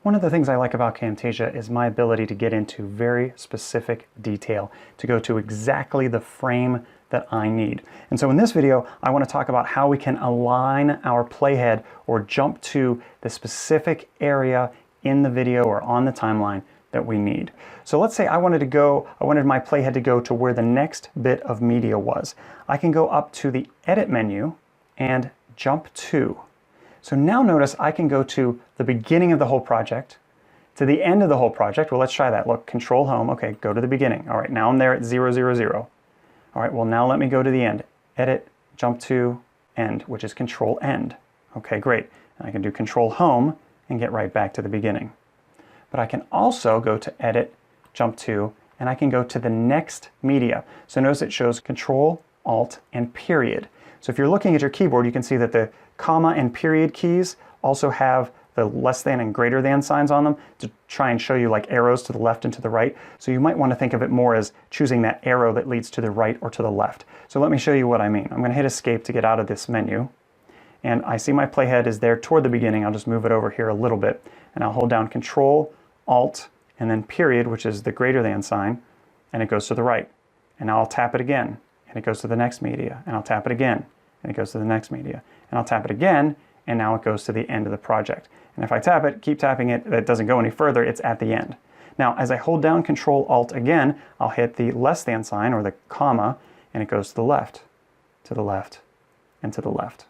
One of the things I like about Camtasia is my ability to get into very specific detail, to go to exactly the frame that I need. And so in this video, I want to talk about how we can align our playhead or jump to the specific area in the video or on the timeline that we need. So let's say I wanted my playhead to go to where the next bit of media was. I can go up to the Edit menu and jump to. So now notice I can go to the beginning of the whole project, to the end of the whole project. Well, let's try that. Look, Control Home. Okay, go to the beginning. All right, now I'm there at 0, 0, 0. All right, well, now let me go to the end. Edit, jump to, end, which is Control End. Okay, great. And I can do Control Home and get right back to the beginning. But I can also go to Edit, jump to, and I can go to the next media. So notice it shows Control, Alt, and period. So if you're looking at your keyboard, you can see that the comma and period keys also have the less than and greater than signs on them to try and show you like arrows to the left and to the right. So you might want to think of it more as choosing that arrow that leads to the right or to the left. So let me show you what I mean. I'm going to hit Escape to get out of this menu. And I see my playhead is there toward the beginning. I'll just move it over here a little bit. And I'll hold down Control, Alt, and then period, which is the greater than sign, and it goes to the right. And now I'll tap it again, and it goes to the next media. And I'll tap it again, and it goes to the next media. And I'll tap it again, and now it goes to the end of the project. And if I tap it, keep tapping it, it doesn't go any further, it's at the end. Now, as I hold down Control Alt again, I'll hit the less than sign, or the comma, and it goes to the left, and to the left.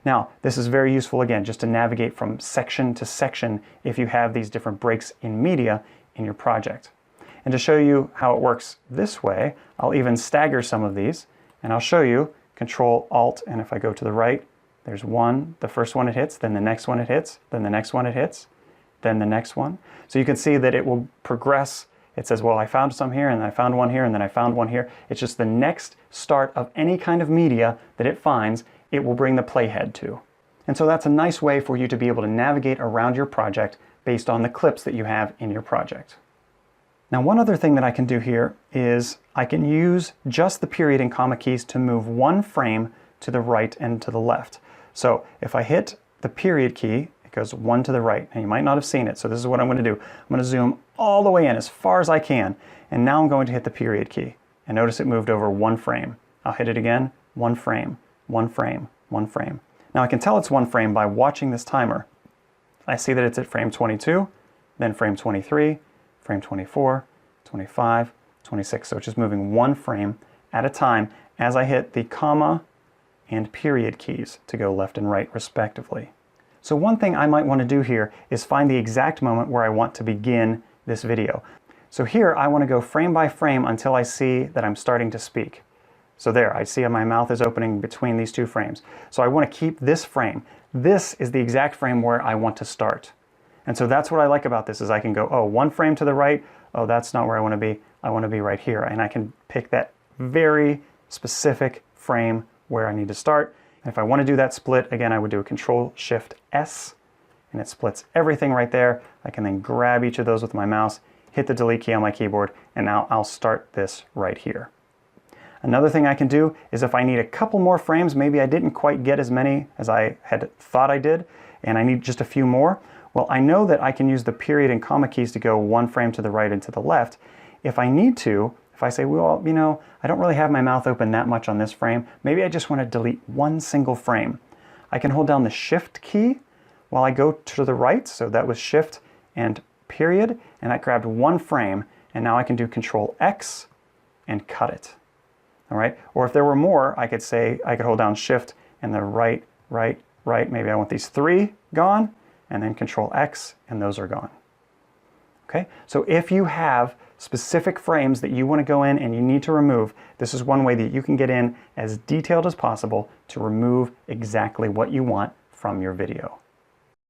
Now, this is very useful, again, just to navigate from section to section if you have these different breaks in media in your project. And to show you how it works this way, I'll even stagger some of these, and I'll show you Control Alt, and if I go to the right, there's one, the first one it hits, then the next one it hits, then the next one it hits, then the next one. So you can see that it will progress. It says, well, I found some here, and I found one here, and then I found one here. It's just the next start of any kind of media that it finds, it will bring the playhead to. And so that's a nice way for you to be able to navigate around your project based on the clips that you have in your project. Now, one other thing that I can do here is I can use just the period and comma keys to move one frame to the right and to the left. So if I hit the period key, it goes one to the right, and you might not have seen it, so this is what I'm going to do. I'm going to zoom all the way in as far as I can, and now I'm going to hit the period key. And notice it moved over one frame. I'll hit it again, one frame, one frame, one frame. Now I can tell it's one frame by watching this timer. I see that it's at frame 22, then frame 23, frame 24, 25, 26. So it's just moving one frame at a time as I hit the comma and period keys to go left and right respectively. So one thing I might want to do here is find the exact moment where I want to begin this video. So here I want to go frame by frame until I see that I'm starting to speak. So there, I see my mouth is opening between these two frames. So I want to keep this frame. This is the exact frame where I want to start. And so that's what I like about this, is I can go, oh, one frame to the right, oh, that's not where I want to be. I want to be right here. And I can pick that very specific frame where I need to start. And if I want to do that split, again, I would do a Control-Shift-S, and it splits everything right there. I can then grab each of those with my mouse, hit the delete key on my keyboard, and now I'll start this right here. Another thing I can do is if I need a couple more frames, maybe I didn't quite get as many as I had thought I did, and I need just a few more. Well, I know that I can use the period and comma keys to go one frame to the right and to the left. If I need to, if I say, well, you know, I don't really have my mouth open that much on this frame, maybe I just want to delete one single frame. I can hold down the Shift key while I go to the right, so that was Shift and period, and that grabbed one frame, and now I can do Control-X and cut it. All right, or if there were more, I could say, I could hold down Shift and the right, right, right. Maybe I want these three gone, and then Control-X, and those are gone. Okay, so if you have specific frames that you want to go in and you need to remove, this is one way that you can get in as detailed as possible to remove exactly what you want from your video.